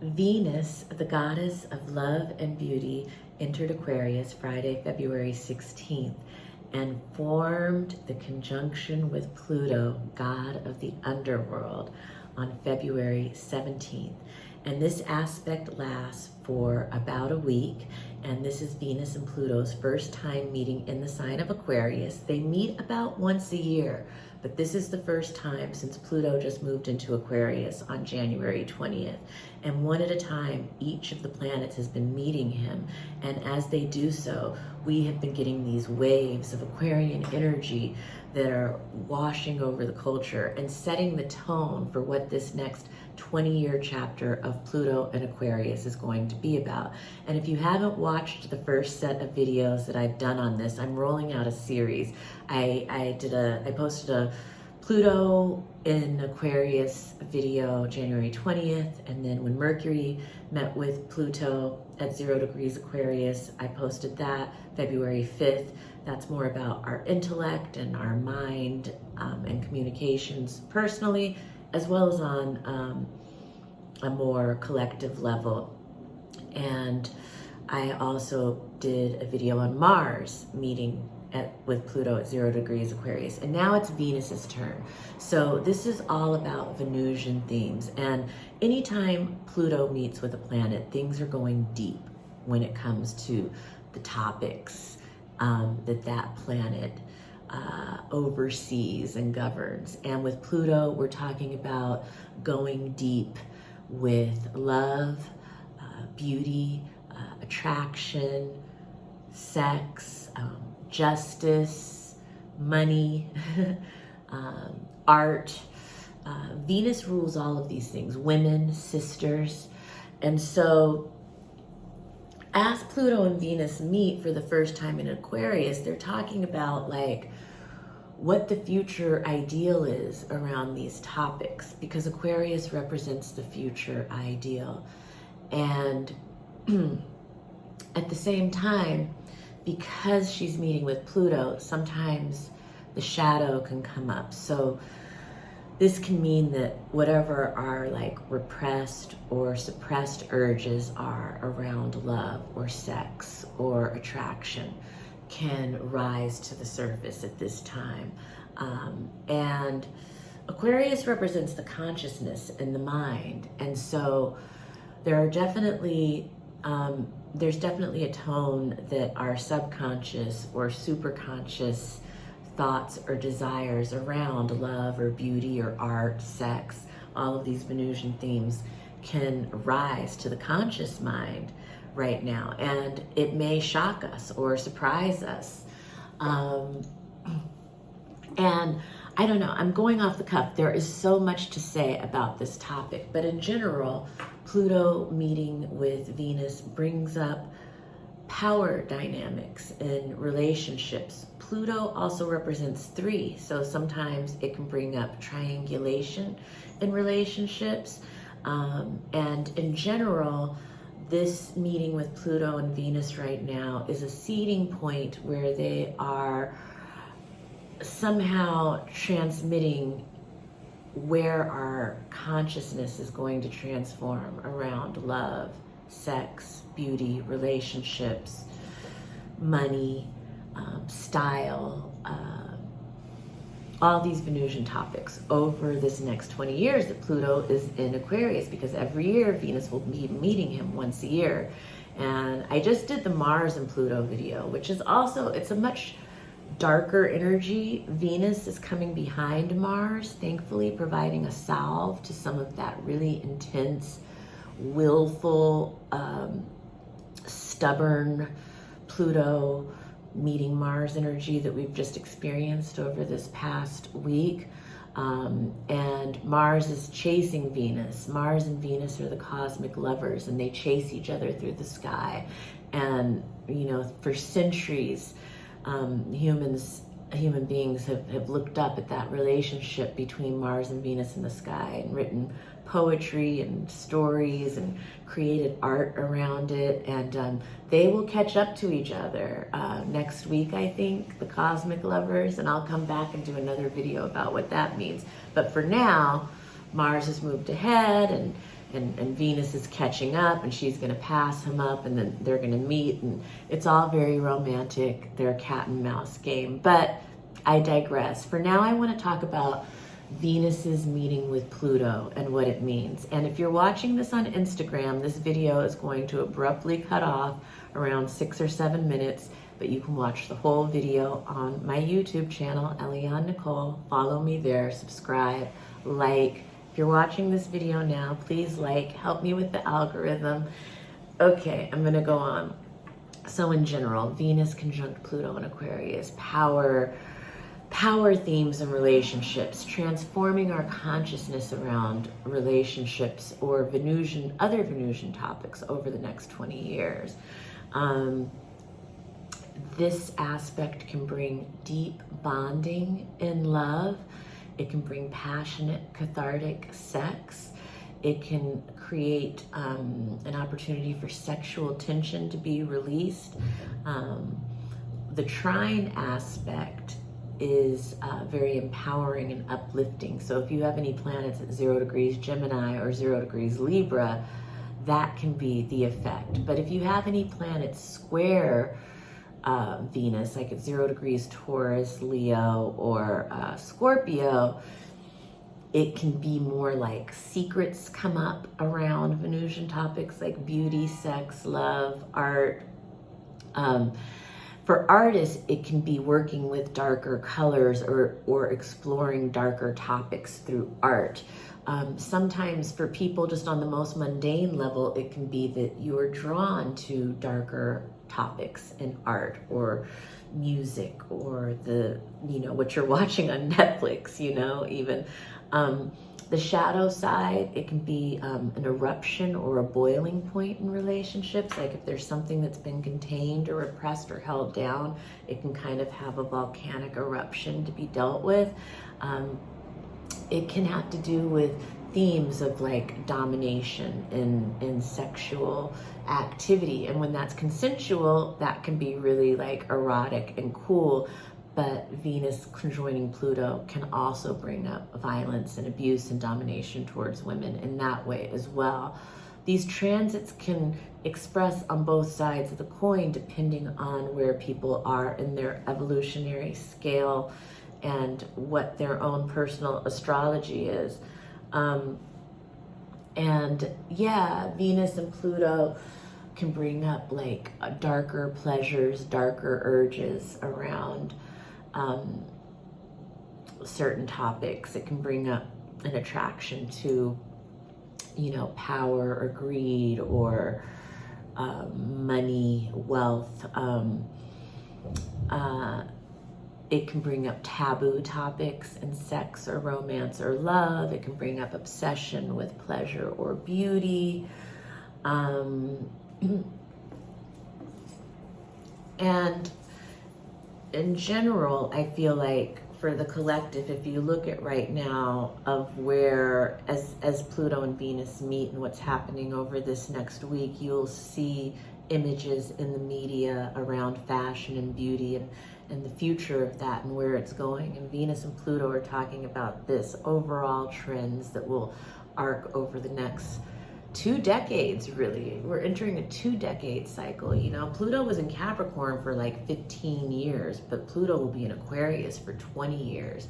Venus, the goddess of love and beauty, entered Aquarius Friday, February 16th, and formed the conjunction with Pluto, god of the underworld, on February 17th. And this aspect lasts for about a week, and this is Venus and Pluto's first time meeting in the sign of Aquarius. They meet about once a year, but this is the first time since Pluto just moved into Aquarius on January 20th. And one at a time, each of the planets has been meeting him. And as they do so, we have been getting these waves of Aquarian energy that are washing over the culture and setting the tone for what this next 20-year chapter of Pluto and Aquarius is going to be about. And if you haven't watched the first set of videos that I've done on this, I'm rolling out a series. I posted a Pluto in Aquarius video January 20th, and then when Mercury met with Pluto at 0 degrees Aquarius, I posted that February 5th. That's more about our intellect and our mind and communications personally, as well as on a more collective level. And I also did a video on Mars meeting with Pluto at 0 degrees Aquarius. And now it's Venus's turn. So this is all about Venusian themes. And anytime Pluto meets with a planet, things are going deep when it comes to the topics that planet oversees and governs. And with Pluto, we're talking about going deep with love, beauty, attraction, sex, justice, money, art. Venus rules all of these things, women, sisters. And so as Pluto and Venus meet for the first time in Aquarius, they're talking about like what the future ideal is around these topics, because Aquarius represents the future ideal. And at the same time, because she's meeting with Pluto, sometimes the shadow can come up. So this can mean that whatever our like repressed or suppressed urges are around love or sex or attraction can rise to the surface at this time. And Aquarius represents the consciousness and the mind. And so there's definitely a tone that our subconscious or superconscious thoughts or desires around love or beauty or art, sex, all of these Venusian themes can rise to the conscious mind right now. And it may shock us or surprise us. And I don't know, I'm going off the cuff. There is so much to say about this topic, but in general, Pluto meeting with Venus brings up power dynamics in relationships. Pluto also represents 3, so sometimes it can bring up triangulation in relationships. And in general, this meeting with Pluto and Venus right now is a seeding point where they are somehow transmitting where our consciousness is going to transform around love, sex, beauty, relationships, money, style, all these Venusian topics over this next 20 years that Pluto is in Aquarius, because every year Venus will be meeting him once a year. And I just did the Mars and Pluto video, which is also, it's a much darker energy. Venus is coming behind Mars, thankfully providing a salve to some of that really intense, willful, stubborn Pluto meeting Mars energy that we've just experienced over this past week. And Mars is chasing Venus. Mars and Venus are the cosmic lovers, and they chase each other through the sky. And, you know, for centuries, human beings have looked up at that relationship between Mars and Venus in the sky and written poetry and stories and created art around it. And they will catch up to each other next week, I think, the cosmic lovers, and I'll come back and do another video about what that means. But for now, Mars has moved ahead, and Venus is catching up, and she's going to pass him up, and then they're going to meet, and it's all very romantic. They're a cat and mouse game, but I digress. For now, I want to talk about Venus's meeting with Pluto and what it means. And if you're watching this on Instagram, this video is going to abruptly cut off around 6 or 7 minutes, but you can watch the whole video on my YouTube channel, Eliane Nicole. Follow me there, subscribe, like. If you're watching this video now, please like, help me with the algorithm. Okay, I'm gonna go on. So in general, Venus conjunct Pluto in Aquarius, power themes and relationships, transforming our consciousness around relationships or other Venusian topics over the next 20 years. This aspect can bring deep bonding in love. It can bring passionate, cathartic sex. It can create an opportunity for sexual tension to be released. The trine aspect is very empowering and uplifting. So if you have any planets at 0 degrees Gemini or 0 degrees Libra, that can be the effect. But if you have any planets square Venus, like at 0 degrees Taurus, Leo, or Scorpio, it can be more like secrets come up around Venusian topics like beauty, sex, love, art. For artists, it can be working with darker colors or exploring darker topics through art. Sometimes for people just on the most mundane level, it can be that you're drawn to darker topics in art or music or what you're watching on Netflix, even. The shadow side, it can be an eruption or a boiling point in relationships. Like if there's something that's been contained or repressed or held down, it can kind of have a volcanic eruption to be dealt with. It can have to do with themes of like domination in sexual activity. And when that's consensual, that can be really like erotic and cool. But Venus conjoining Pluto can also bring up violence and abuse and domination towards women in that way as well. These transits can express on both sides of the coin depending on where people are in their evolutionary scale and what their own personal astrology is. Venus and Pluto can bring up like darker pleasures, darker urges around certain topics. It can bring up an attraction to, power or greed or money, wealth. It can bring up taboo topics in sex or romance or love. It can bring up obsession with pleasure or beauty. And in general, I feel like for the collective, if you look at right now of where, as Pluto and Venus meet and what's happening over this next week, you'll see images in the media around fashion and beauty and the future of that and where it's going. And Venus and Pluto are talking about this overall trends that will arc over the next 2 decades, really. We're entering a 2-decade cycle. Pluto was in Capricorn for like 15 years, but Pluto will be in Aquarius for 20 years.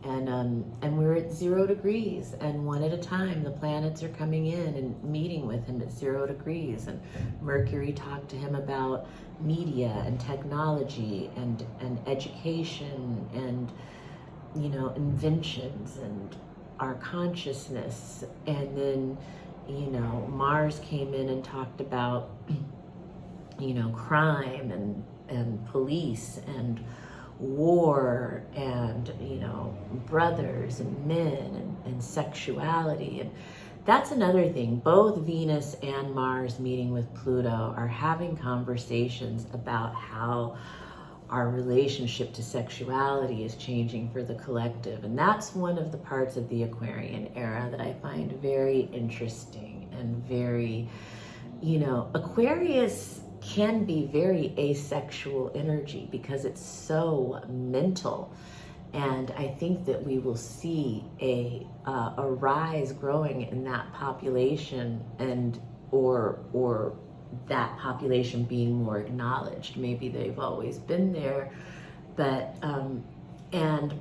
And we're at 0 degrees, and one at a time the planets are coming in and meeting with him at 0 degrees. And Mercury talked to him about media and technology and education and inventions and our consciousness. And then Mars came in and talked about crime and police and war and brothers and men and sexuality. And that's another thing. Both Venus and Mars meeting with Pluto are having conversations about how our relationship to sexuality is changing for the collective. And that's one of the parts of the Aquarian era that I find very interesting and very, Aquarius can be very asexual energy because it's so mental And I think that we will see a rise growing in that population, and or that population being more acknowledged. Maybe they've always been there, but and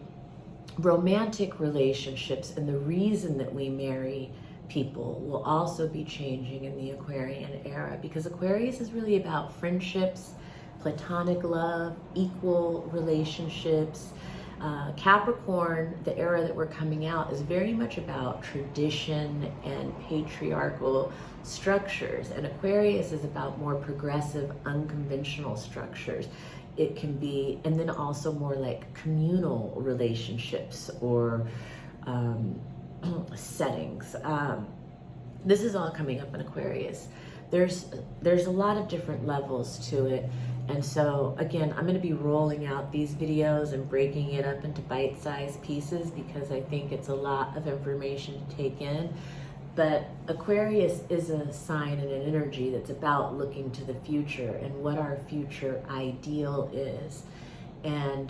romantic relationships and the reason that we marry people will also be changing in the Aquarian era, because Aquarius is really about friendships, platonic love, equal relationships. Capricorn, the era that we're coming out, is very much about tradition and patriarchal structures, and Aquarius is about more progressive, unconventional structures. It can be, and then also more like communal relationships or settings. This is all coming up in Aquarius. There's a lot of different levels to it. And so again, I'm going to be rolling out these videos and breaking it up into bite-sized pieces, because I think it's a lot of information to take in. But Aquarius is a sign and an energy that's about looking to the future and what our future ideal is. And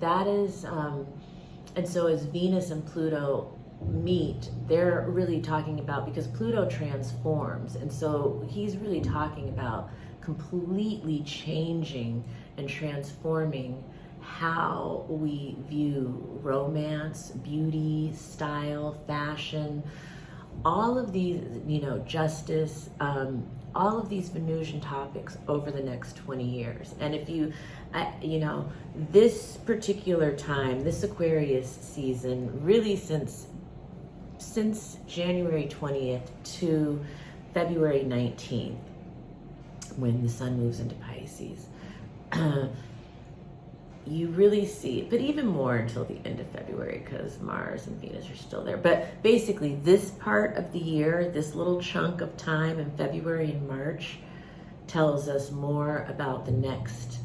that is, and so as Venus and Pluto meet, they're really talking about, because Pluto transforms, and so he's really talking about completely changing and transforming how we view romance, beauty, style, fashion, all of these, justice, all of these Venusian topics over the next 20 years. And if this particular time, this Aquarius season, really since January 20th to February 19th, when the sun moves into Pisces, you really see, but even more until the end of February, because Mars and Venus are still there. But basically this part of the year, this little chunk of time in February and March, tells us more about the next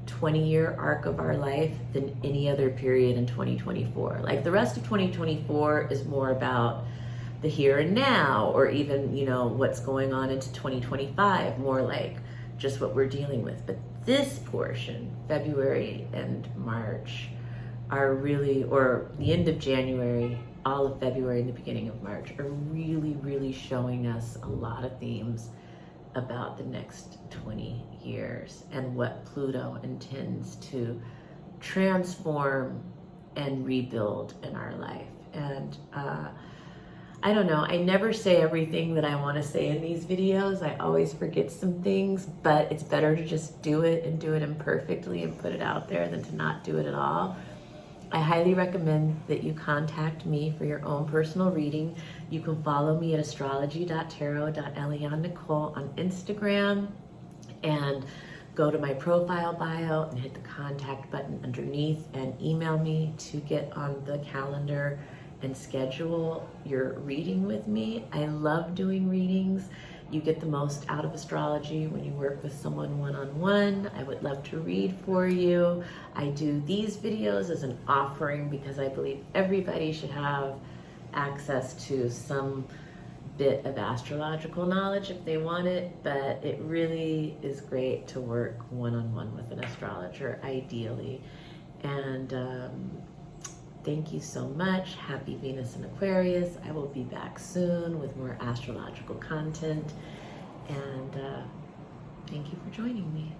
20-year arc of our life than any other period in 2024. Like the rest of 2024 is more about the here and now, or even, what's going on into 2025, more like just what we're dealing with. But this portion, February and March, are really, or the end of January, all of February and the beginning of March, are really, really showing us a lot of themes about the next 20 years and what Pluto intends to transform and rebuild in our life. And I don't know, I never say everything that I want to say in these videos. I always forget some things, but it's better to just do it and do it imperfectly and put it out there than to not do it at all. I highly recommend that you contact me for your own personal reading. You can follow me at astrology.tarot.Eliane Nicole on Instagram, and go to my profile bio and hit the contact button underneath and email me to get on the calendar and schedule your reading with me. I love doing readings. You get the most out of astrology when you work with someone one-on-one. I would love to read for you. I do these videos as an offering because I believe everybody should have access to some bit of astrological knowledge if they want it, but it really is great to work one-on-one with an astrologer, ideally. And thank you so much. Happy Venus in Aquarius. I will be back soon with more astrological content. And thank you for joining me.